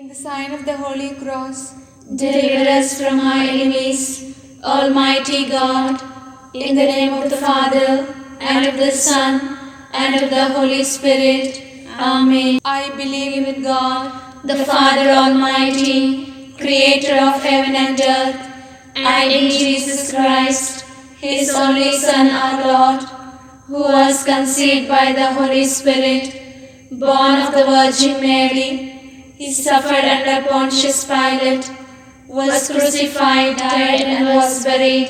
In the sign of the Holy Cross, deliver us from our enemies, Almighty God, in the name of the Father, and of the Son, and of the Holy Spirit. Amen. I believe in God, the Father Almighty, creator of heaven and earth, and in Jesus Christ, his only Son, our Lord, who was conceived by the Holy Spirit, born of the Virgin Mary. He suffered under Pontius Pilate, was crucified, died, and was buried.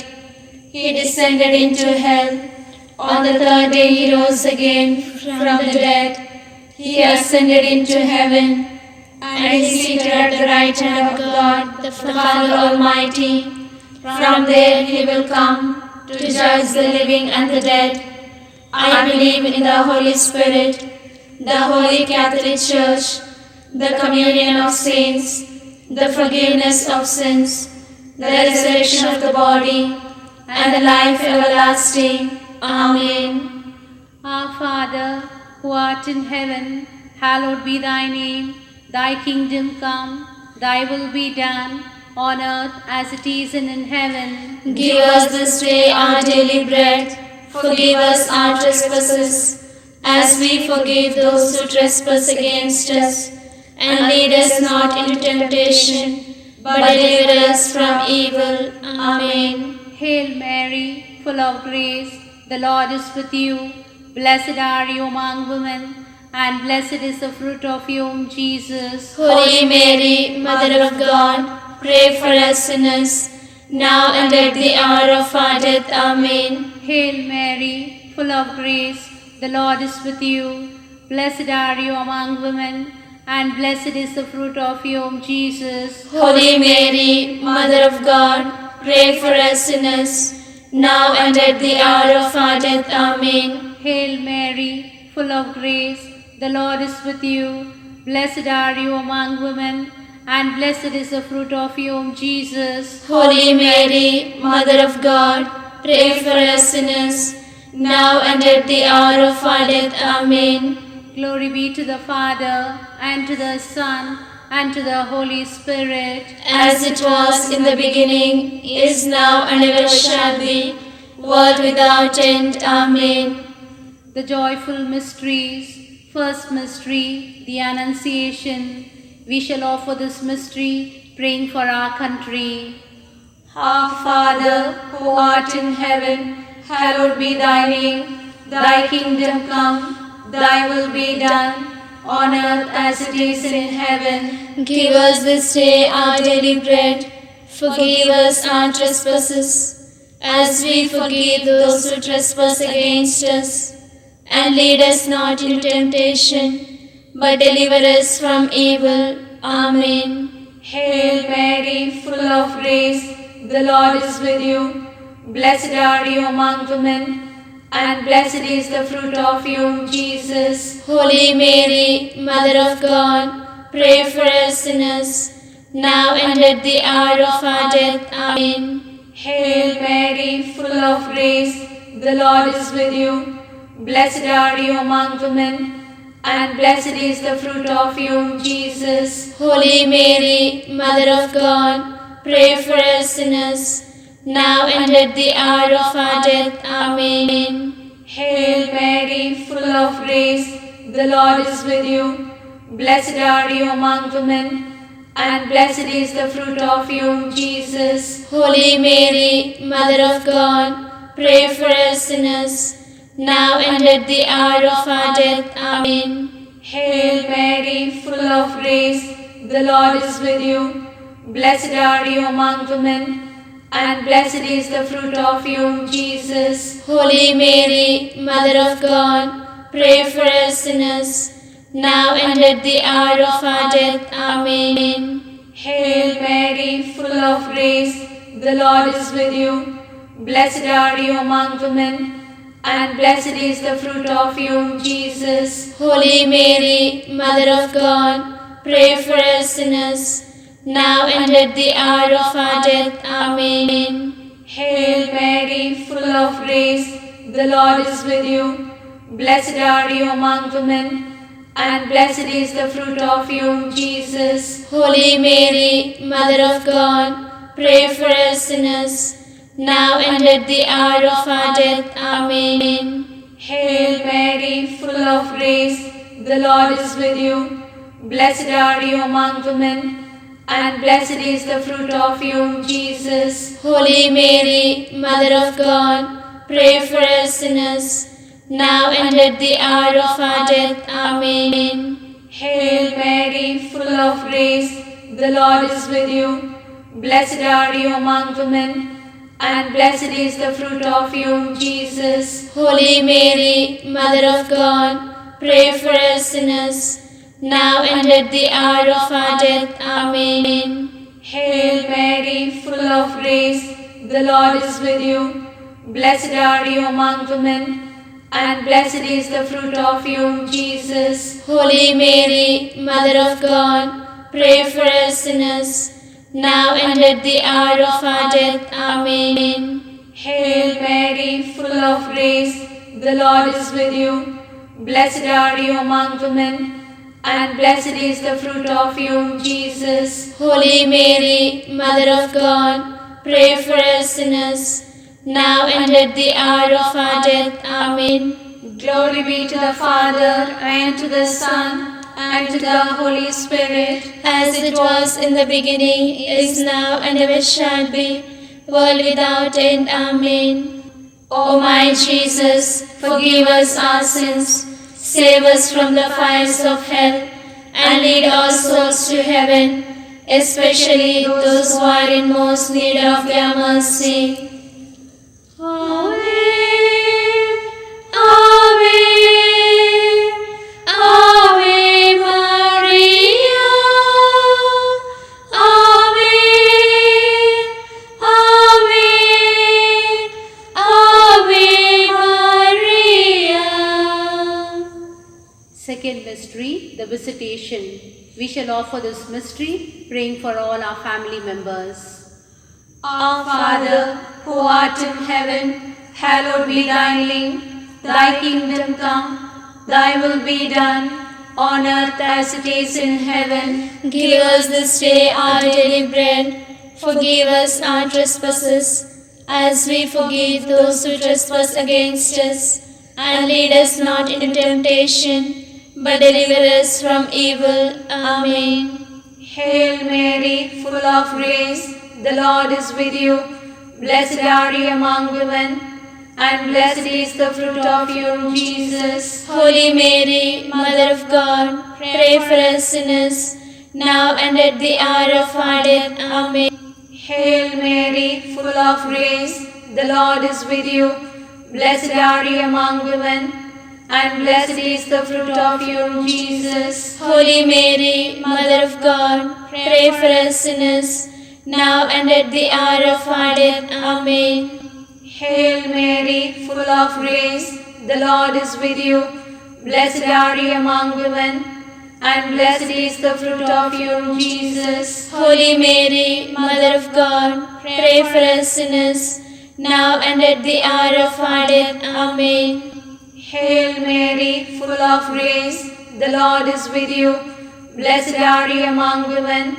He descended into hell. On the third day he rose again from the dead. He ascended into heaven, and is seated at the right hand of God, the Father Almighty. From there he will come to judge the living and the dead. I believe in the Holy Spirit, the Holy Catholic Church, the communion of saints, the forgiveness of sins, the resurrection of the body, and the life everlasting. Amen. Our Father, who art in heaven, hallowed be thy name. Thy kingdom come, thy will be done, on earth as it is in heaven. Give us this day our daily bread. Forgive us our trespasses, as we forgive those who trespass against us. And lead us not into temptation, but deliver us from evil. Amen. Hail Mary, full of grace, the Lord is with you. Blessed are you among women, and blessed is the fruit of your womb, Jesus. Holy Mary, Mother of God, pray for us sinners, now and at the hour of our death. Amen. Hail Mary, full of grace, the Lord is with you. Blessed are you among women, and blessed is the fruit of your womb, Jesus. Holy Mary, Mother of God, pray for us sinners, now and at the hour of our death. Amen. Hail Mary, full of grace, the Lord is with you. Blessed are you among women, and blessed is the fruit of your womb, Jesus. Holy Mary, Mother of God, pray for us sinners, now and at the hour of our death. Amen. Glory be to the Father, and to the Son, and to the Holy Spirit. As it was in the beginning, is now, and ever shall be, world without end. Amen. The joyful mysteries. First mystery, the Annunciation. We shall offer this mystery, praying for our country. Our Father, who art in heaven, hallowed be thy name. Thy kingdom come, thy will be done, on earth as it is in heaven. Give us this day our daily bread. Forgive us our trespasses, as we forgive those who trespass against us. And lead us not into temptation, but deliver us from evil. Amen. Hail Mary, full of grace, the Lord is with you. Blessed are you among women, and blessed is the fruit of your womb, Jesus. Holy Mary, Mother of God, pray for us sinners, now and at the hour of our death. Amen. Hail Mary, full of grace, the Lord is with you. Blessed are you among women, and blessed is the fruit of your womb, Jesus. Holy Mary, Mother of God, pray for us sinners, now and at the hour of our death. Amen. Hail Mary, full of grace, the Lord is with you. Blessed are you among women, and blessed is the fruit of your womb, Jesus. Holy Mary, Mother of God, pray for us sinners, now and at the hour of our death. Amen. Hail Mary, full of grace, the Lord is with you. Blessed are you among women, and blessed is the fruit of your womb, Jesus. Holy Mary, Mother of God, pray for us sinners, now and at the hour of our death. Amen. Hail Mary, full of grace, the Lord is with you. Blessed are you among women, and blessed is the fruit of your womb, Jesus. Holy Mary, Mother of God, pray for us sinners, now and at the hour of our death. Amen. Hail Mary, full of grace, the Lord is with you. Blessed are you among women, and blessed is the fruit of your womb, Jesus. Holy Mary, Mother of God, pray for us sinners, now and at the hour of our death. Amen. Hail Mary, full of grace, the Lord is with you. Blessed are you among women, and blessed is the fruit of your womb, Jesus. Holy Mary, Mother of God, pray for us sinners, now and at the hour of our death. Amen. Hail Mary, full of grace, the Lord is with you. Blessed are you among women, and blessed is the fruit of your womb, Jesus. Holy Mary, Mother of God, pray for us sinners, now and at the hour of our death. Amen. Hail Mary, full of grace, the Lord is with you. Blessed are you among women, and blessed is the fruit of your womb, Jesus. Holy Mary, Mother of God, pray for us sinners, now and at the hour of our death. Amen. Hail Mary, full of grace, the Lord is with you. Blessed are you among women, and blessed is the fruit of your womb, Jesus. Holy Mary, Mother of God, pray for us sinners, now and at the hour of our death. Amen. Glory be to the Father, and to the Son, and to the Holy Spirit, as it was in the beginning, is now, and ever shall be, world without end. Amen. O my Jesus, forgive us our sins, save us from the fires of hell, and lead all souls to heaven, especially those who are in most need of their mercy. Amen. Amen. Ave Maria. Amen. Amen. Ave Maria. Second mystery, the visitation. We shall offer this mystery, praying for all our family members. Our Father, who art in heaven, hallowed be thy name. Thy kingdom come, thy will be done, on earth as it is in heaven. Give us this day our daily bread. Forgive us our trespasses, as we forgive those who trespass against us. And lead us not into temptation, but deliver us from evil. Amen. Hail Mary, full of grace, the Lord is with you. Blessed are you among women, and blessed is the fruit of your womb, Jesus. Holy Mary, Mother of God, pray for us sinners, now and at the hour of our death. Amen. Hail Mary, full of grace, the Lord is with you. Blessed are you among women, and blessed is the fruit of your womb, Jesus. Holy Mary, Mother of God, pray for us sinners, now and at the hour of our death. Amen. Hail Mary, full of grace, the Lord is with you. Blessed are you among women, and blessed is the fruit of your womb, Jesus. Holy Mary, Mother of God, pray for us sinners, now and at the hour of our death. Amen. Hail Mary, full of grace, the Lord is with you. Blessed are you among women,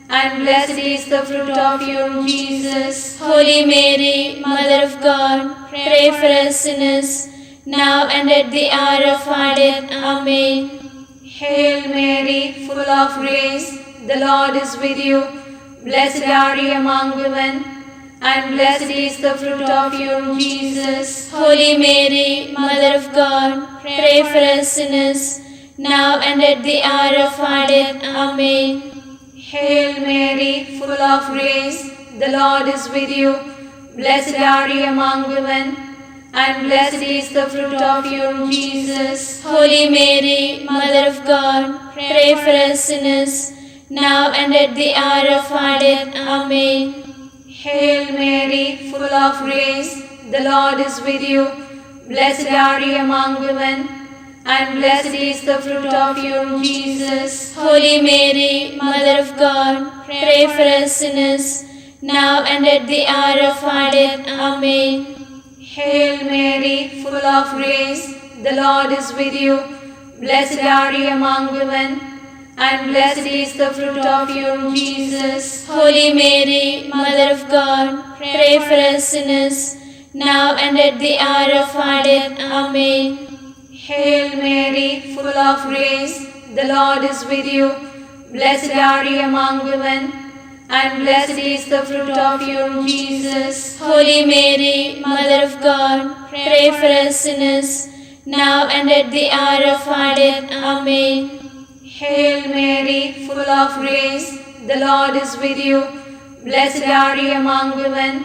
and blessed is the fruit of your womb, Jesus. Holy Mary, Mother of God, pray for us sinners, now and at the hour of our death. Amen. Hail Mary, full of grace, the Lord is with you. Blessed are you among women, and blessed is the fruit of your womb, Jesus. Holy Mary, Mother of God, pray for us sinners, now and at the hour of our death. Amen. Hail Mary, full of grace, the Lord is with you. Blessed are you among women, and blessed is the fruit of your womb, Jesus. Holy Mary, Mother of God, pray for us sinners, now and at the hour of our death. Amen. Hail Mary, full of grace, the Lord is with you. Blessed are you among women, and blessed is the fruit of your womb, Jesus. Holy Mary, Mother of God, pray for us sinners, now and at the hour of our death. Amen. Hail Mary, full of grace, the Lord is with you. Blessed are you among women, and blessed is the fruit of your womb, Jesus. Holy Mary, Mother of God, pray for us sinners, now and at the hour of our death. Amen. Hail Mary, full of grace, the Lord is with you. Blessed are you among women, and blessed is the fruit of your womb, Jesus. Holy Mary, Mother of God, pray for us sinners, now and at the hour of our death. Amen. Hail Mary, full of grace, the Lord is with you. Blessed are you among women,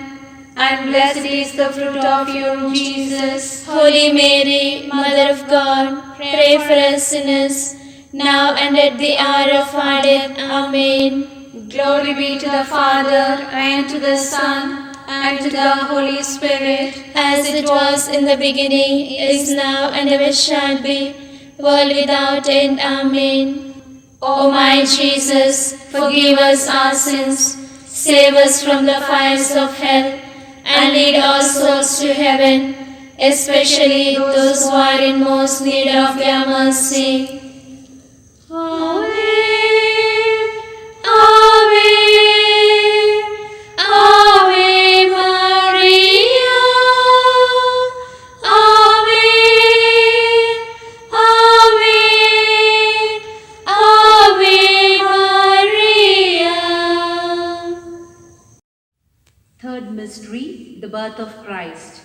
and blessed is the fruit of your womb, Jesus. Holy Mary, Mother of God, pray for us sinners, now and at the hour of our death. Amen. Glory be to the Father, and to the Son, and to the Holy Spirit, as it was in the beginning, is now, and ever shall be, world without end. Amen. O my Jesus, forgive us our sins, save us from the fires of hell, and lead all souls to heaven, especially those who are in most need of your mercy. Ave, Ave, Ave Maria, Ave, Ave, Ave Maria. Third mystery, the birth of Christ.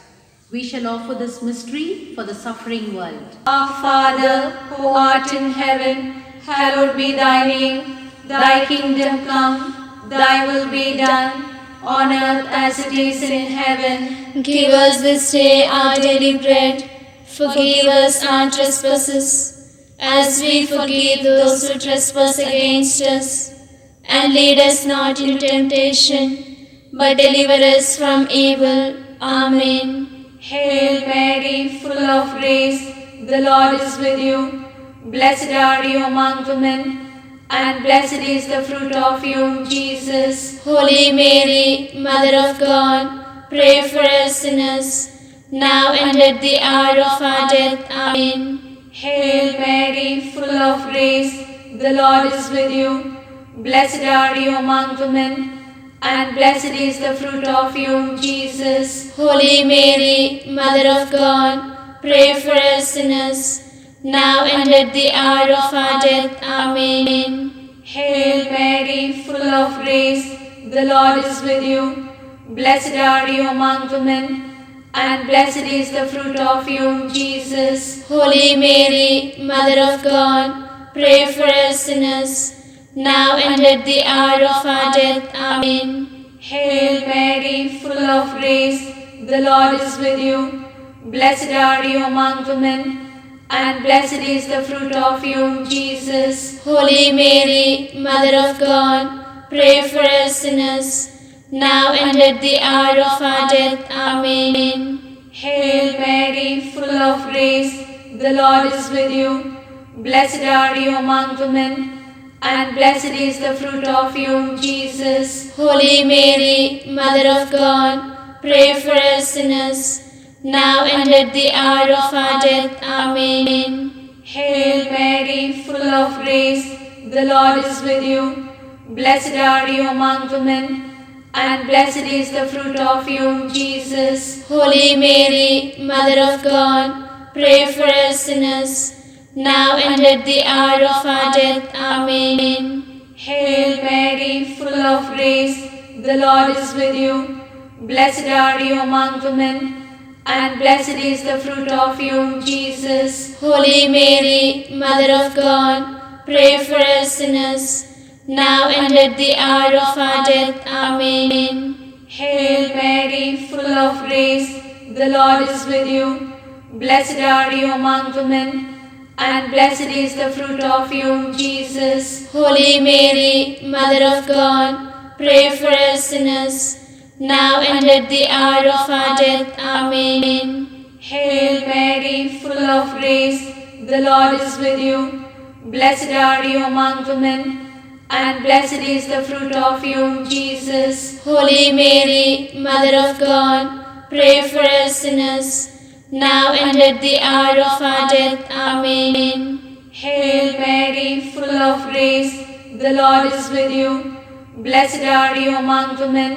We shall offer this mystery for the suffering world. Our Father, who art in heaven, hallowed be thy name. Thy kingdom come, thy will be done, on earth as it is in heaven. Give us this day our daily bread. Forgive us our trespasses, as we forgive those who trespass against us. And lead us not into temptation, but deliver us from evil. Amen. Hail Mary, full of grace, the Lord is with you. Blessed are you among women, and blessed is the fruit of your womb, Jesus. Holy Mary, Mother of God, pray for us sinners, now and at the hour of our death. Amen. Hail Mary, full of grace, the Lord is with you. Blessed are you among women, and blessed is the fruit of your womb, Jesus. Holy Mary, Mother of God, pray for us sinners, now and at the hour of our death. Amen. Hail Mary, full of grace, the Lord is with you. Blessed are you among women, and blessed is the fruit of your womb, Jesus. Holy Mary, Mother of God, pray for us sinners, now and at the hour of our death. Amen. Hail Mary, full of grace, the Lord is with you. Blessed are you among women, and blessed is the fruit of your womb, Jesus. Holy Mary, Mother of God, pray for us sinners, now and at the hour of our death. Amen. Hail Mary, full of grace, the Lord is with you. Blessed are you among women, and blessed is the fruit of your womb, Jesus. Holy Mary, Mother of God, pray for us sinners, now and at the hour of our death. Amen. Hail Mary, full of grace, the Lord is with you. Blessed are you among women, and blessed is the fruit of your womb, Jesus. Holy Mary, Mother of God, pray for us sinners, now and at the hour of our death. Amen. Hail Mary, full of grace, the Lord is with you. Blessed are you among women, and blessed is the fruit of your womb, Jesus. Holy Mary, Mother of God, pray for us sinners, now and at the hour of our death. Amen. Hail Mary, full of grace, the Lord is with you. Blessed are you among women, and blessed is the fruit of your womb, Jesus. Holy Mary, Mother of God, pray for us sinners, now and at the hour of our death. Amen. Hail Mary, full of grace, the Lord is with you. Blessed are you among women, and blessed is the fruit of your womb, Jesus. Holy Mary, Mother of God, pray for us sinners, now and at the hour of our death. Amen. Hail Mary, full of grace, the Lord is with you. Blessed are you among women,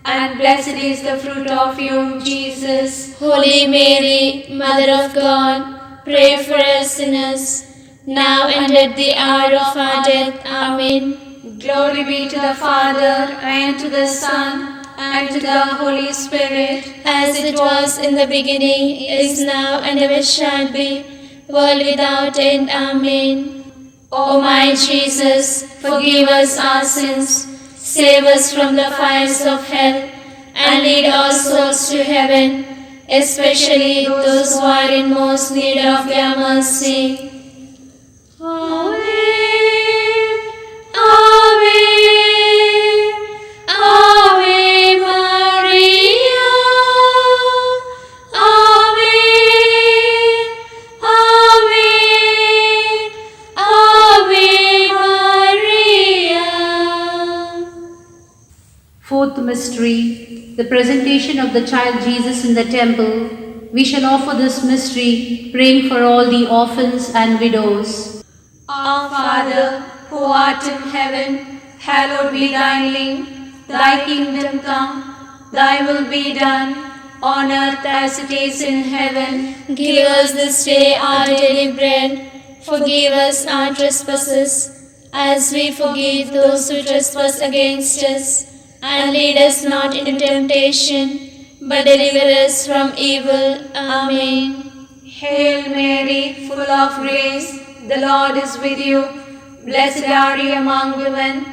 and blessed is the fruit of your womb, Jesus. Holy Mary, Mother of God, pray for us sinners, now and at the hour of our death. Amen. Glory be to the Father, and to the Son, and to the Holy Spirit. As it was in the beginning, is now, and ever shall be, world without end. Amen. O my Jesus, forgive us our sins, save us from the fires of hell, and lead all souls to heaven, especially those who are in most need of your mercy. Ave, Ave, Ave Maria, Ave, Ave, Ave Maria. Fourth mystery, the presentation of the child Jesus in the temple. We shall offer this mystery, praying for all the orphans and widows. Our Father, who art in heaven, hallowed be thy name. Thy kingdom come, thy will be done, on earth as it is in heaven. Give us this day our daily bread. Forgive us our trespasses, as we forgive those who trespass against us. And lead us not into temptation, but deliver us from evil. Amen. Hail Mary, full of grace, the Lord is with you. Blessed are you among women,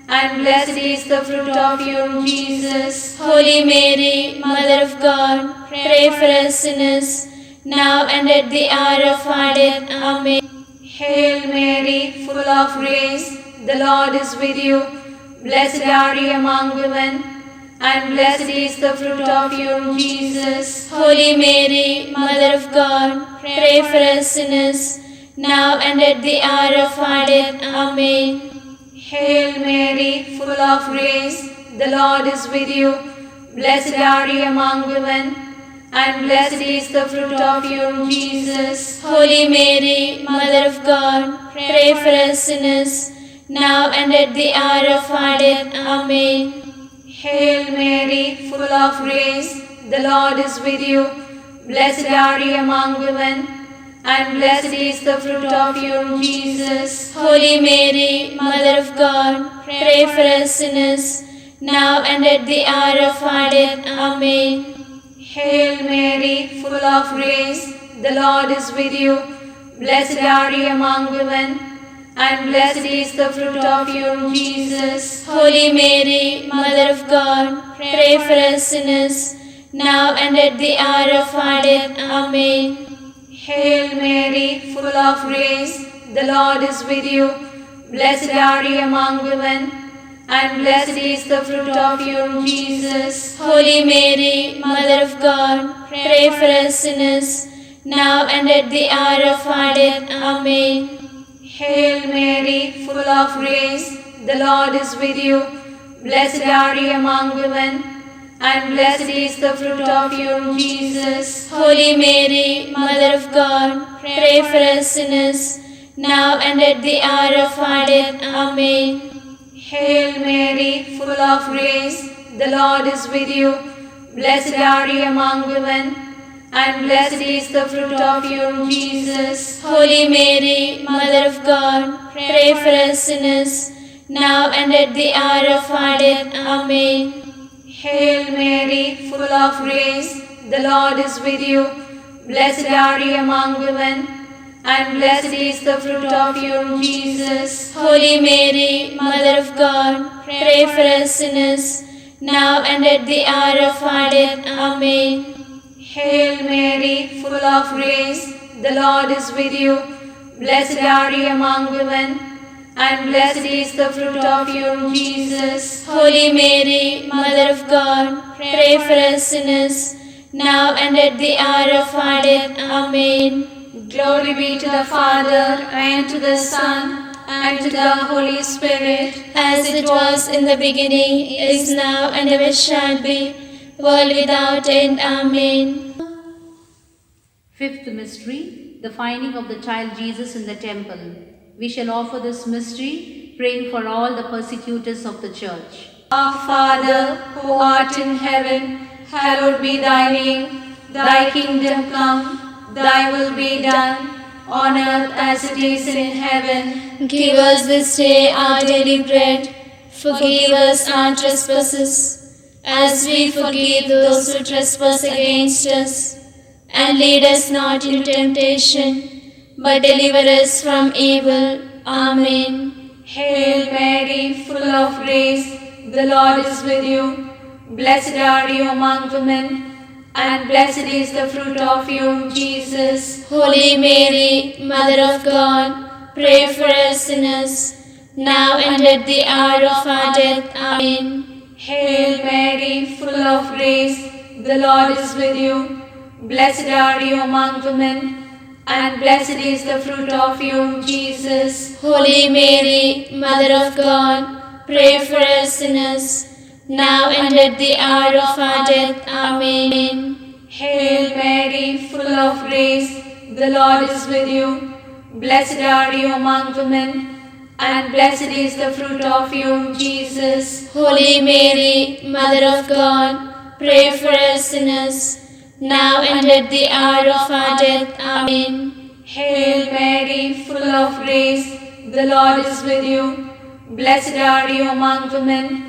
and blessed is the fruit of your womb, Jesus. Holy Mary, Mother of God, pray for us sinners, now and at the hour of our death. Amen. Hail Mary, full of grace, the Lord is with you. Blessed are you among women, and blessed is the fruit of your womb, Jesus. Holy Mary, Mother of God, pray for us sinners, now and at the hour of our death. Amen. Hail Mary, full of grace, the Lord is with you. Blessed are you among women, and blessed is the fruit of your womb, Jesus. Holy Mary, Mother of God, pray for us sinners, now and at the hour of our death. Amen. Hail Mary, full of grace, the Lord is with you. Blessed are you among women, and blessed is the fruit of your womb, Jesus. Holy Mary, Mother of God, pray for us sinners, now and at the hour of our death. Amen. Hail Mary, full of grace, the Lord is with you. Blessed are you among women, and blessed is the fruit of your womb, Jesus. Holy Mary, Mother of God, pray for us sinners, now and at the hour of our death. Amen. Hail Mary, full of grace, the Lord is with you. Blessed are you among women, and blessed is the fruit of your womb, Jesus. Holy Mary, Mother of God, pray for us sinners, now and at the hour of our death. Amen. Hail Mary, full of grace, the Lord is with you. Blessed are you among women, and blessed is the fruit of your womb, Jesus. Holy Mary, Mother of God, pray for us sinners, now and at the hour of our death. Amen. Hail Mary, full of grace, the Lord is with you. Blessed are you among women, and blessed is the fruit of your womb, Jesus. Holy Mary, Mother of God, pray for us sinners, now and at the hour of our death. Amen. Hail Mary, full of grace, the Lord is with you. Blessed are you among women, and blessed is the fruit of your womb, Jesus. Holy Mary, Mother of God, pray for us sinners, now and at the hour of our death. Amen. Hail Mary, full of grace, the Lord is with you. Blessed are you among women, and blessed is the fruit of your womb, Jesus. Holy Mary, Mother of God, pray for us sinners, now and at the hour of our death. Amen. Glory be to the Father, and to the Son, and to the Holy Spirit. As it was in the beginning, is now, and ever shall be, world without end. Amen. Fifth mystery, the finding of the child Jesus in the temple. We shall offer this mystery, praying for all the persecutors of the church. Our Father, who art in heaven, hallowed be thy name. Thy kingdom come, thy will be done, on earth as it is in heaven. Give us this day our daily bread. Forgive us our trespasses, as we forgive those who trespass against us. And lead us not into temptation, but deliver us from evil. Amen. Hail Mary, full of grace, the Lord is with you. Blessed are you among women, and blessed is the fruit of your womb, Jesus. Holy Mary, Mother of God, pray for us sinners, now and at the hour of our death. Amen. Hail Mary, full of grace, the Lord is with you. Blessed are you among women, and blessed is the fruit of your womb, Jesus. Holy Mary, Mother of God, pray for us sinners, now and at the hour of our death. Amen. Hail Mary, full of grace, the Lord is with you. Blessed are you among women, and blessed is the fruit of your womb, Jesus. Holy Mary, Mother of God, pray for us sinners, now and at the hour of our death. Amen. Hail Mary, full of grace, the Lord is with you. Blessed are you among women,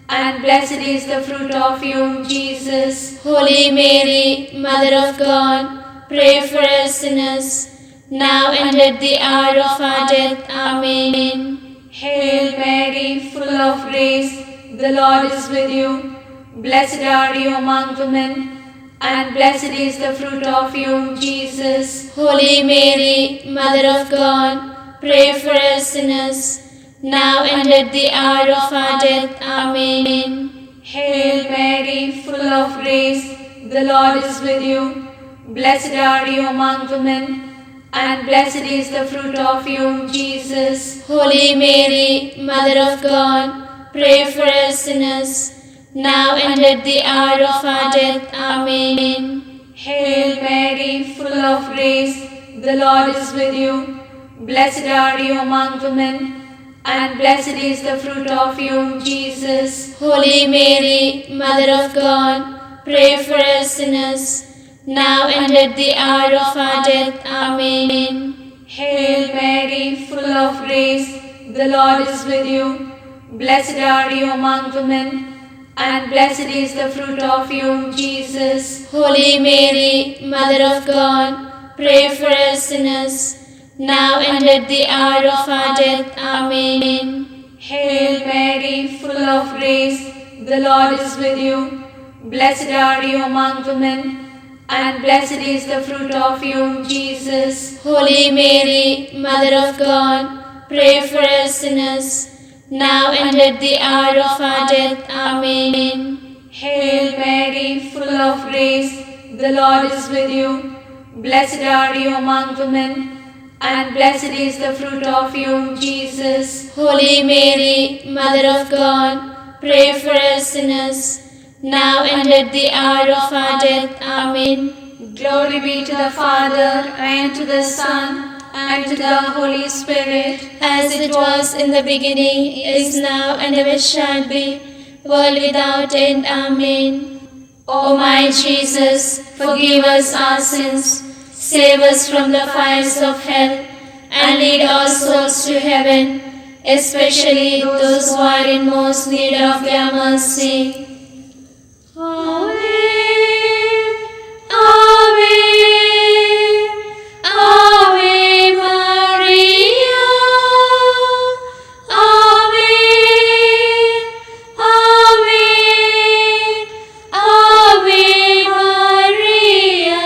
and blessed is the fruit of your womb, Jesus. Holy Mary, Mother of God, pray for us sinners, now and at the hour of our death. Amen. Hail Mary, full of grace, the Lord is with you. Blessed are you among women, and blessed is the fruit of your womb, Jesus. Holy Mary, Mother of God, pray for us sinners, now and at the hour of our death. Amen. Hail Mary, full of grace, the Lord is with you. Blessed are you among women, and blessed is the fruit of your womb, Jesus. Holy Mary, Mother of God, pray for us sinners, now and at the hour of our death. Amen. Hail Mary, full of grace, the Lord is with you. Blessed are you among women, and blessed is the fruit of your womb, Jesus. Holy Mary, Mother of God, pray for us sinners, now and at the hour of our death. Amen. Hail Mary, full of grace, the Lord is with you. Blessed are you among women, and blessed is the fruit of your womb, Jesus. Holy Mary, Mother of God, pray for us sinners, now and at the hour of our death. Amen. Hail Mary, full of grace, the Lord is with you. Blessed are you among women, and blessed is the fruit of your womb, Jesus. Holy Mary, Mother of God, pray for us sinners, now and at the hour of our death. Amen. Hail Mary, full of grace, the Lord is with you. Blessed are you among women, and blessed is the fruit of your womb, Jesus. Holy Mary, Mother of God, pray for us sinners, now and at the hour of our death. Amen. Glory be to the Father, and to the Son, and to the Holy Spirit, as it was in the beginning, is now, and ever shall be, world without end. Amen. O my Jesus, forgive us our sins, save us from the fires of hell, and lead all souls to heaven, especially those who are in most need of your mercy. Amen. Amen. Ave Maria. Amen. Amen. Ave Maria.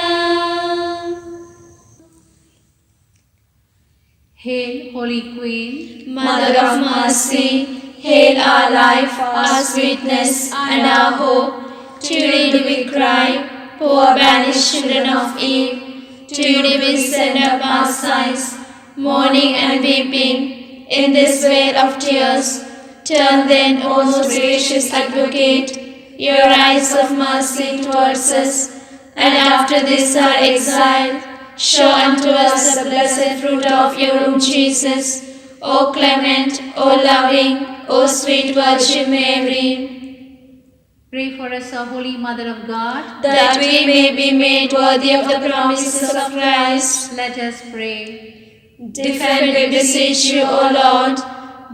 Hail, Holy Queen, Mother of mercy, hail our life, our sweetness, and our hope. To you do we cry, poor banished children of Eve. To you do we send up our sighs, mourning and weeping, in this vale of tears. Turn then, O most gracious Advocate, your eyes of mercy towards us, and after this our exile, show unto us the blessed fruit of your womb, Jesus. O clement, O loving, O sweet Virgin Mary, Pray for us, O Holy Mother of God. that we may be made worthy of the promises of Christ. Let us pray. Defend, we beseech you, O Lord,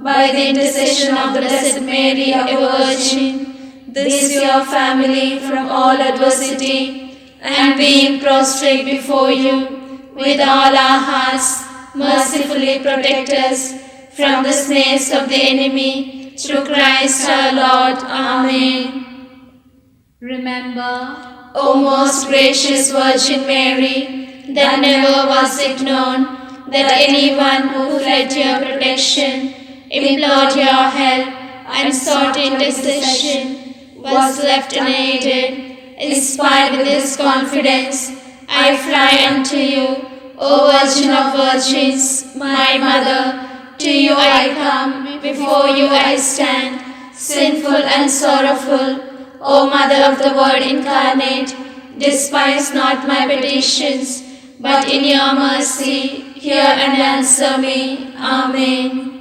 by the intercession of the Blessed Mary, our Virgin, this your family from all adversity, and being prostrate before you, with all our hearts, mercifully protect us from the snares of the enemy, through Christ our Lord. Amen. Remember, O most gracious Virgin Mary, that never was it known that anyone who fled to your protection, implored your help, and sought intercession was left unaided. Inspired with this confidence, I fly unto you, O Virgin of Virgins, my Mother. To you I come, before you I stand, sinful and sorrowful. O Mother of the Word incarnate, despise not my petitions, but in your mercy hear and answer me. Amen.